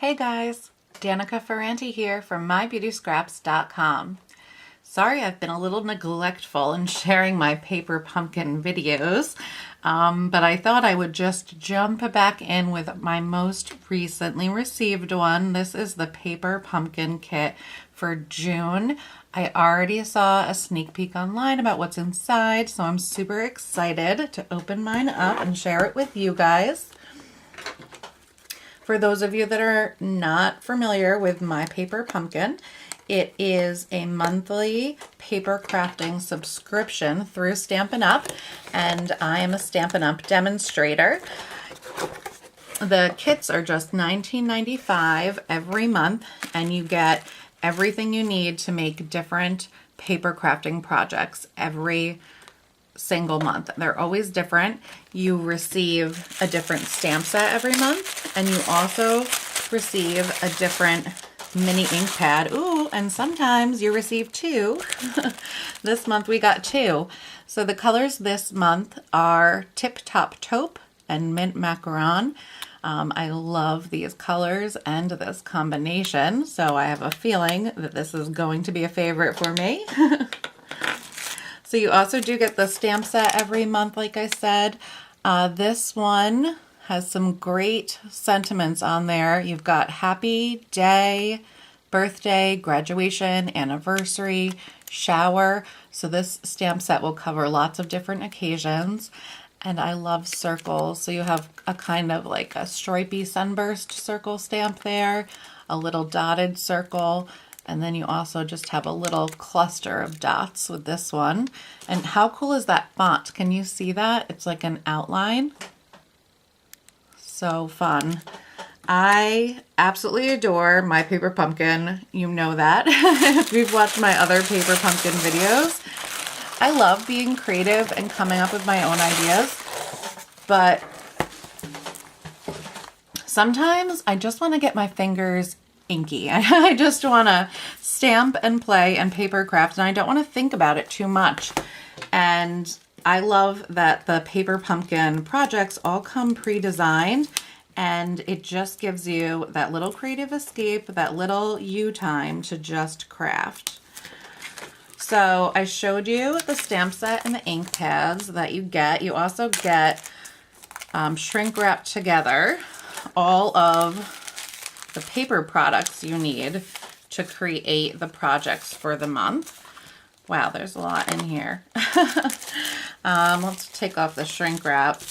Hey guys, Danica Ferrante here from mybeautyscraps.com. Sorry I've been a little neglectful in sharing my paper pumpkin videos, but I thought I would just jump back in with my most recently received one. This is the paper pumpkin kit for June. I already saw a sneak peek online about what's inside, so I'm super excited to open mine up and share it with you guys. For those of you that are not familiar with my paper pumpkin, it is a monthly paper crafting subscription through Stampin Up, and I am a Stampin Up demonstrator. The kits are just $19.95 every month, and you get everything you need to make different paper crafting projects every single month. They're always different. You receive a different stamp set every month, and you also receive a different mini ink pad. Ooh, and sometimes you receive two. This month we got two. So the colors this month are Tip Top Taupe and Mint Macaron. I love these colors and this combination, so I have a feeling that this is going to be a favorite for me. So you also do get the stamp set every month, like I said. This one has some great sentiments on there. You've got happy day, birthday, graduation, anniversary, shower. So this stamp set will cover lots of different occasions. And I love circles. So you have a kind of like a stripy sunburst circle stamp there, a little dotted circle, and then you also just have a little cluster of dots with this one. And how cool is that font? Can you see that? It's like an outline. So fun. I absolutely adore my paper pumpkin. You know that if you've watched my other paper pumpkin videos. I love being creative and coming up with my own ideas, but sometimes I just want to get my fingers inky. I just want to stamp and play and paper craft, and I don't want to think about it too much. And I love that the paper pumpkin projects all come pre-designed, and it just gives you that little creative escape, that little you time to just craft. So I showed you the stamp set and the ink pads that you get. You also get shrink wrapped together all of the paper products you need to create the projects for the month. Wow, there's a lot in here. Let's take off the shrink wrap.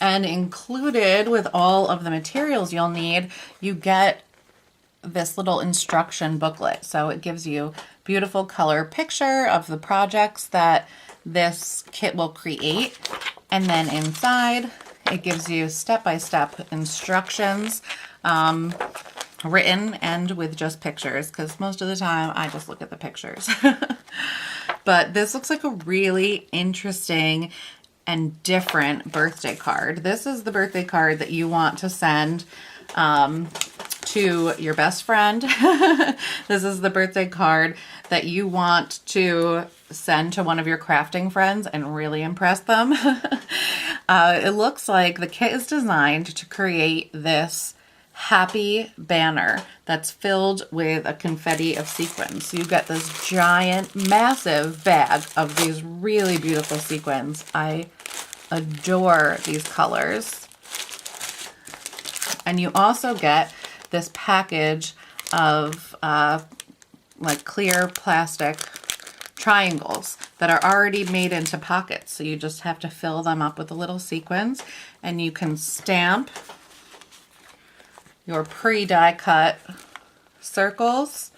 And included with all of the materials you'll need, you get this little instruction booklet. So it gives you beautiful color picture of the projects that this kit will create. And then inside, it gives you step-by-step instructions, written and with just pictures, because most of the time I just look at the pictures. But this looks like a really interesting and different birthday card. This is the birthday card that you want to send to your best friend. This is the birthday card that you want to send to one of your crafting friends and really impress them. It looks like the kit is designed to create this happy banner that's filled with a confetti of sequins. So you get this giant, massive bag of these really beautiful sequins. I adore these colors. And you also get this package of like clear plastic triangles that are already made into pockets. So you just have to fill them up with the little sequins, and you can stamp your pre-die cut circles.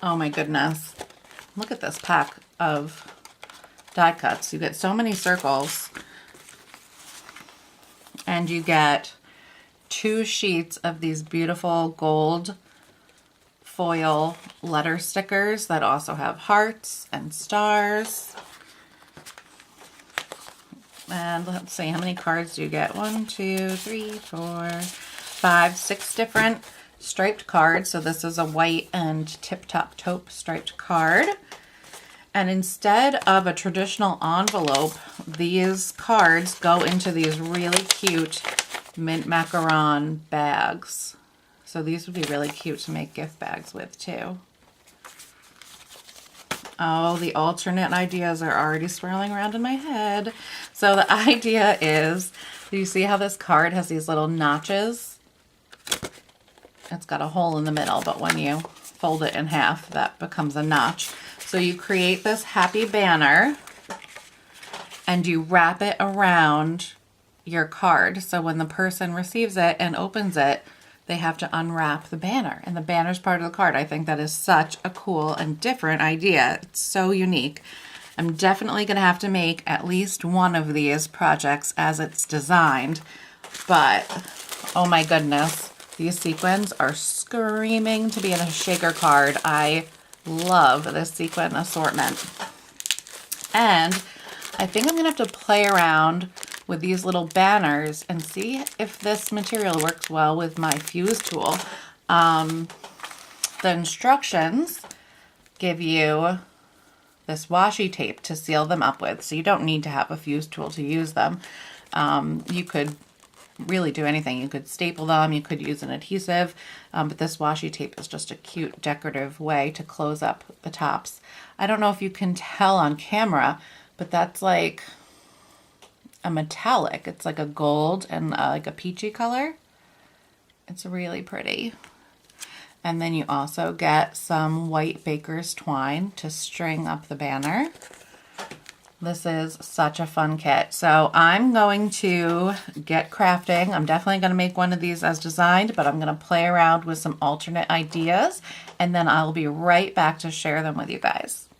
Oh my goodness. Look at this pack of die cuts. You get so many circles, and you get 2 sheets of these beautiful gold foil letter stickers that also have hearts and stars. And let's see, how many cards do you get? 1, 2, 3, 4, 5, 6 different striped cards. So this is a white and Tip Top Taupe striped card. And instead of a traditional envelope, these cards go into these really cute mint macaron bags. So these would be really cute to make gift bags with too. Oh, the alternate ideas are already swirling around in my head. So the idea is, do you see how this card has these little notches? It's got a hole in the middle, but when you fold it in half, that becomes a notch. So you create this happy banner and you wrap it around your card. So when the person receives it and opens it, they have to unwrap the banner, and the banner's part of the card. I think that is such a cool and different idea. It's so unique. I'm definitely going to have to make at least one of these projects as it's designed, but oh my goodness, these sequins are screaming to be in a shaker card. I love this sequin assortment. And I think I'm going to have to play around with these little banners and see if this material works well with my fuse tool. The instructions give you this washi tape to seal them up with, so you don't need to have a fuse tool to use them. You could really do anything. You could staple them, you could use an adhesive, but this washi tape is just a cute decorative way to close up the tops. I don't know if you can tell on camera, but that's like a metallic. It's like a gold and like a peachy color. It's really pretty. And then you also get some white baker's twine to string up the banner. This is such a fun kit. So I'm going to get crafting. I'm definitely going to make one of these as designed, but I'm going to play around with some alternate ideas, and then I'll be right back to share them with you guys.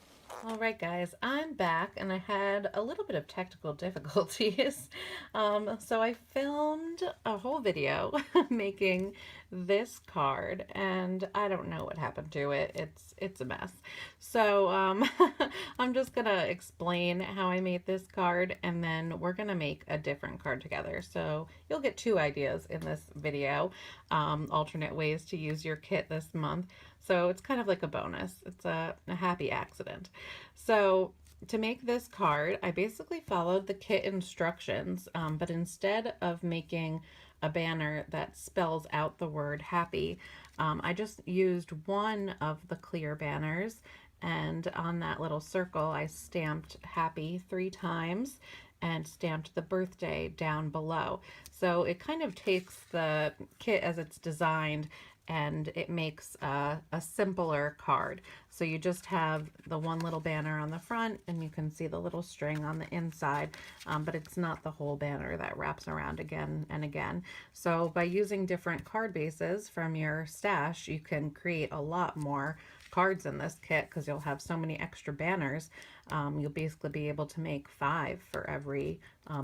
All right, guys, I'm back, and I had a little bit of technical difficulties. So I filmed a whole video making this card, and I don't know what happened to it. It's a mess. So I'm just gonna explain how I made this card, and then we're gonna make a different card together. So you'll get two ideas in this video, alternate ways to use your kit this month. So it's kind of like a bonus. It's a happy accident. So to make this card, I basically followed the kit instructions, but instead of making a banner that spells out the word happy, I just used one of the clear banners, and on that little circle I stamped happy 3 times and stamped the birthday down below. So it kind of takes the kit as it's designed and it makes a simpler card. So you just have the one little banner on the front, and you can see the little string on the inside, but it's not the whole banner that wraps around again and again. So by using different card bases from your stash, you can create a lot more cards in this kit because you'll have so many extra banners. You'll basically be able to make 5 for every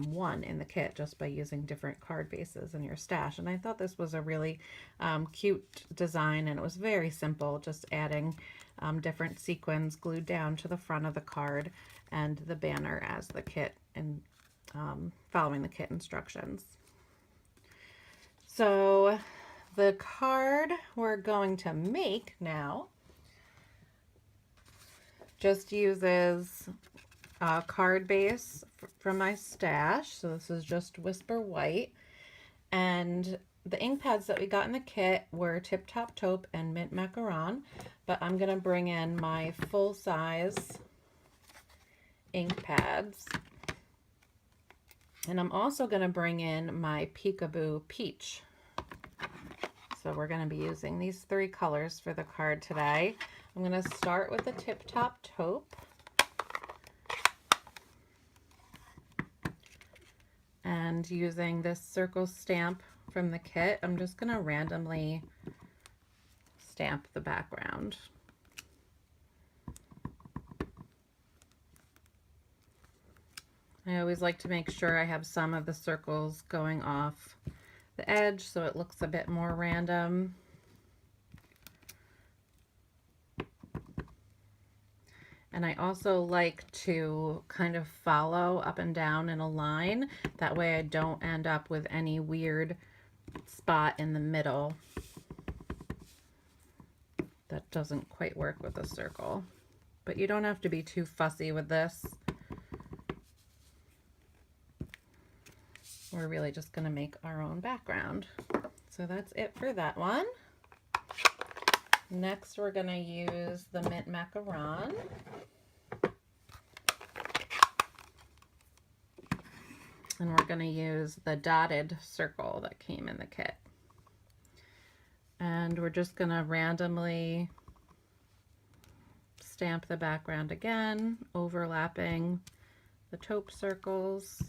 one in the kit just by using different card bases in your stash. And I thought this was a really cute design, and it was very simple, just adding different sequins glued down to the front of the card and the banner as the kit, and following the kit instructions. So the card we're going to make now just uses a card base from my stash. So this is just Whisper White. And the ink pads that we got in the kit were Tip Top Taupe and Mint Macaron. But I'm going to bring in my full-size ink pads. And I'm also going to bring in my Peekaboo Peach. So we're going to be using these 3 colors for the card today. I'm going to start with the Tip Top Taupe. And using this circle stamp from the kit, I'm just going to randomly stamp the background. I always like to make sure I have some of the circles going off the edge so it looks a bit more random. And I also like to kind of follow up and down in a line. That way I don't end up with any weird spot in the middle that doesn't quite work with a circle. but you don't have to be too fussy with this. We're really just going to make our own background. So that's it for that one. Next, we're going to use the mint macaron. And we're going to use the dotted circle that came in the kit. And we're just going to randomly stamp the background again, overlapping the taupe circles.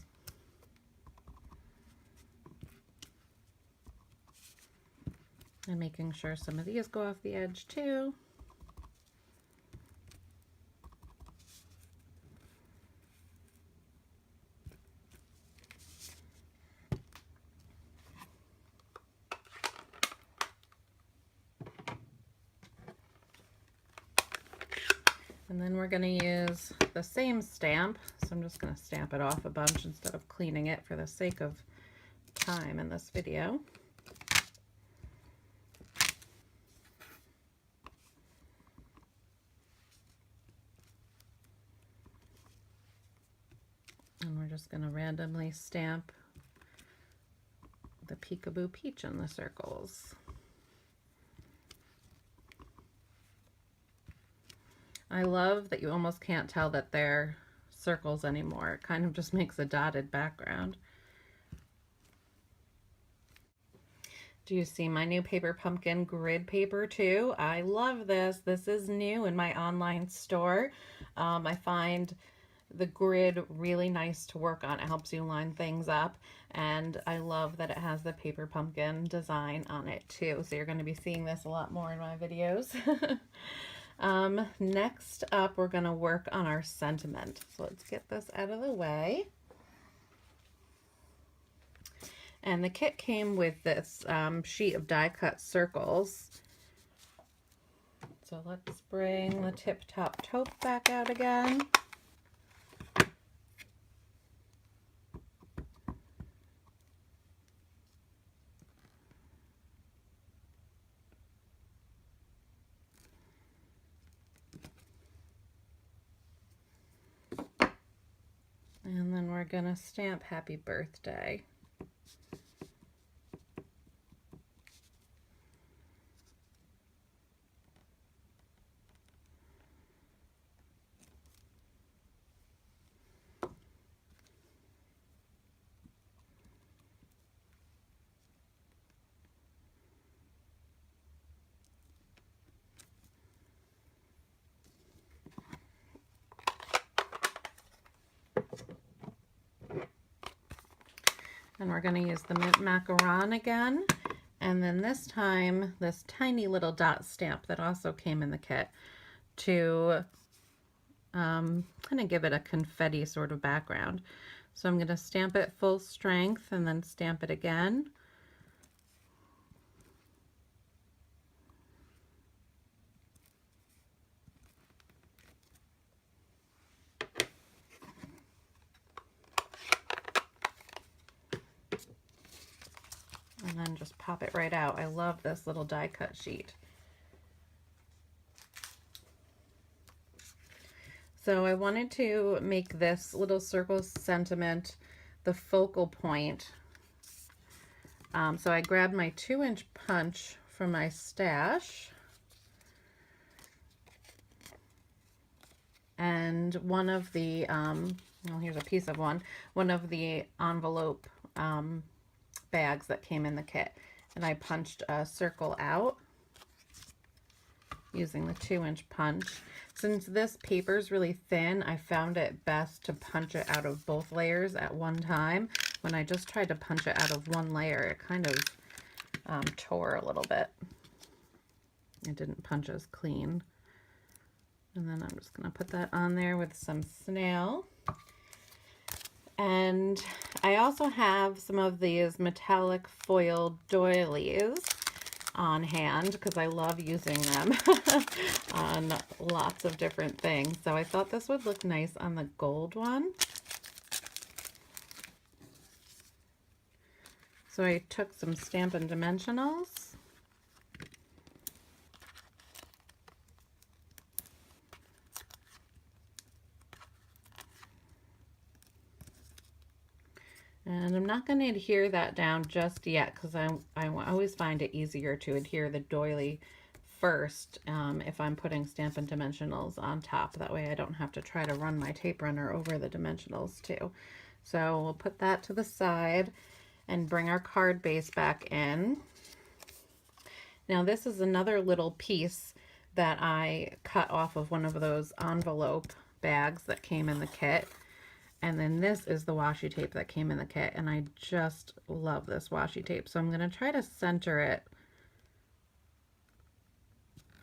And making sure some of these go off the edge too. And then we're going to use the same stamp. So I'm just going to stamp it off a bunch instead of cleaning it for the sake of time in this video. And we're just going to randomly stamp the Peekaboo Peach in the circles. I love that you almost can't tell that they're circles anymore. It kind of just makes a dotted background. Do you see my new paper pumpkin grid paper too? I love this. This is new in my online store. I find the grid really nice to work on. It helps you line things up, and I love that it has the paper pumpkin design on it too. So you're going to be seeing this a lot more in my videos. Next up, we're going to work on our sentiment. So let's get this out of the way. And the kit came with this sheet of die cut circles. So let's bring the Tip Top Taupe back out again. And then we're going to stamp Happy Birthday. And we're going to use the mint macaron again. And then this time, this tiny little dot stamp that also came in the kit to kind of give it a confetti sort of background. So I'm going to stamp it full strength and then stamp it again. And then just pop it right out. I love this little die cut sheet. So I wanted to make this little circle sentiment the focal point. So I grabbed my 2-inch punch from my stash. And one of the, well, here's a piece of one of the envelope bags that came in the kit, and I punched a circle out using the 2-inch punch. Since this paper is really thin, I found it best to punch it out of both layers at one time. When I just tried to punch it out of one layer, it kind of tore a little bit. It didn't punch as clean. And then I'm just going to put that on there with some snail. And I also have some of these metallic foil doilies on hand because I love using them on lots of different things. So I thought this would look nice on the gold one. So I took some Stampin' Dimensionals. not going to adhere that down just yet because I always find it easier to adhere the doily first if I'm putting Stampin' Dimensionals on top. That way I don't have to try to run my tape runner over the dimensionals too. So we'll put that to the side and bring our card base back in. Now this is another little piece that I cut off of one of those envelope bags that came in the kit. And then this is the washi tape that came in the kit, and I just love this washi tape. So I'm going to try to center it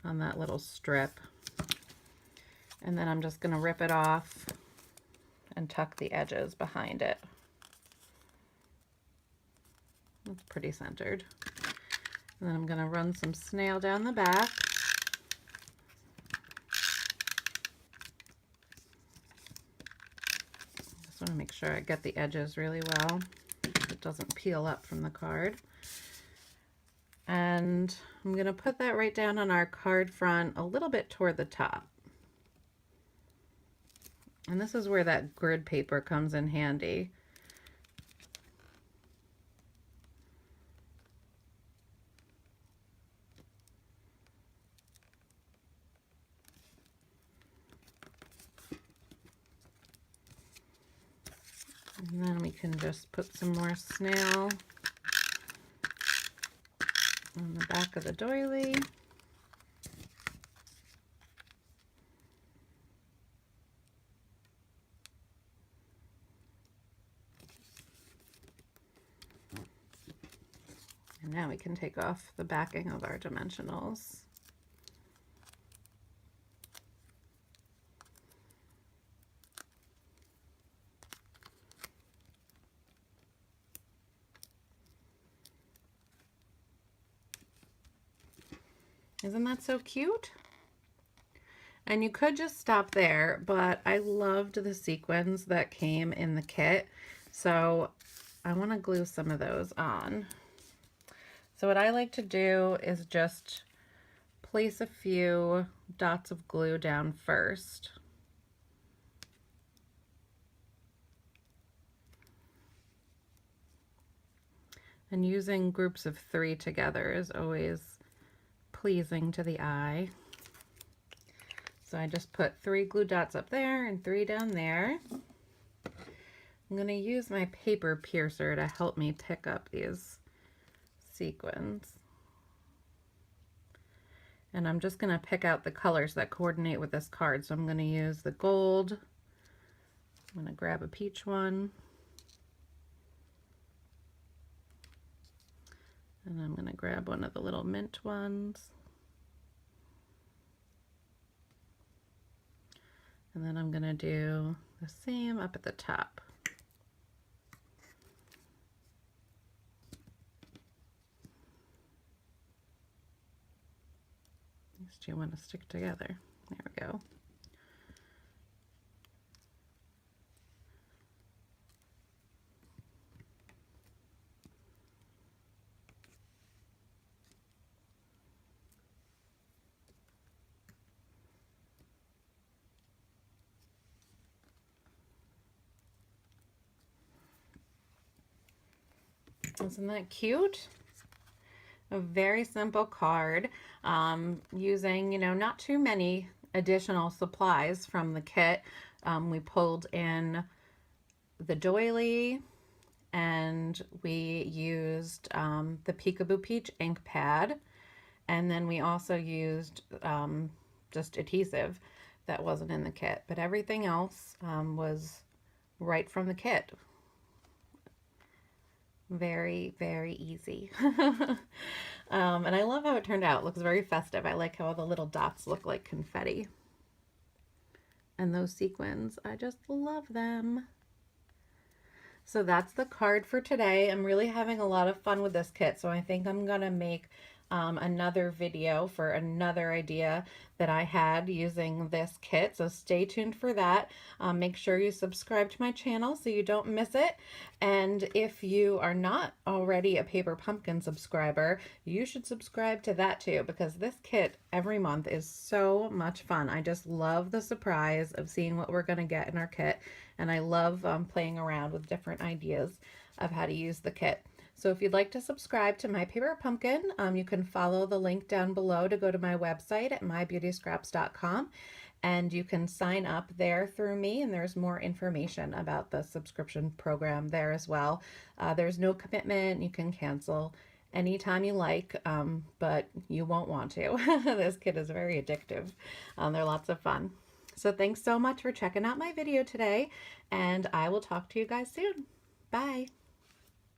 on that little strip. And then I'm just going to rip it off and tuck the edges behind it. It's pretty centered. And then I'm going to run some snail down the back. Just want to make sure I get the edges really well. It doesn't peel up from the card. And I'm going to put that right down on our card front a little bit toward the top. And this is where that grid paper comes in handy. And then we can just put some more snail on the back of the doily. And now we can take off the backing of our dimensionals. Isn't that so cute? And you could just stop there, but I loved the sequins that came in the kit, so I want to glue some of those on. So what I like to do is just place a few dots of glue down first. And using groups of 3 together is always pleasing to the eye. So I just put 3 glue dots up there and 3 down there. I'm going to use my paper piercer to help me pick up these sequins. And I'm just going to pick out the colors that coordinate with this card. So I'm going to use the gold. I'm going to grab a peach one. And I'm going to grab one of the little mint ones. And then I'm going to do the same up at the top. These two want to stick together. There we go. Isn't that cute? A very simple card using, not too many additional supplies from the kit. We pulled in the doily and we used the Peekaboo Peach ink pad, and then we also used just adhesive that wasn't in the kit, but everything else was right from the kit. Very, very easy. And I love how it turned out. It looks very festive. I like how all the little dots look like confetti. And those sequins, I just love them. So that's the card for today. I'm really having a lot of fun with this kit, so I think I'm gonna make another video for another idea that I had using this kit, so stay tuned for that. Make sure you subscribe to my channel so you don't miss it, and if you are not already a Paper Pumpkin subscriber, you should subscribe to that too, because this kit every month is so much fun. I just love the surprise of seeing what we're going to get in our kit, and I love playing around with different ideas of how to use the kit. So if you'd like to subscribe to My Paper Pumpkin, you can follow the link down below to go to my website at mybeautyscraps.com, and you can sign up there through me, and there's more information about the subscription program there as well. There's no commitment. You can cancel anytime you like, but you won't want to. This kit is very addictive. They're lots of fun. So thanks so much for checking out my video today, and I will talk to you guys soon. Bye.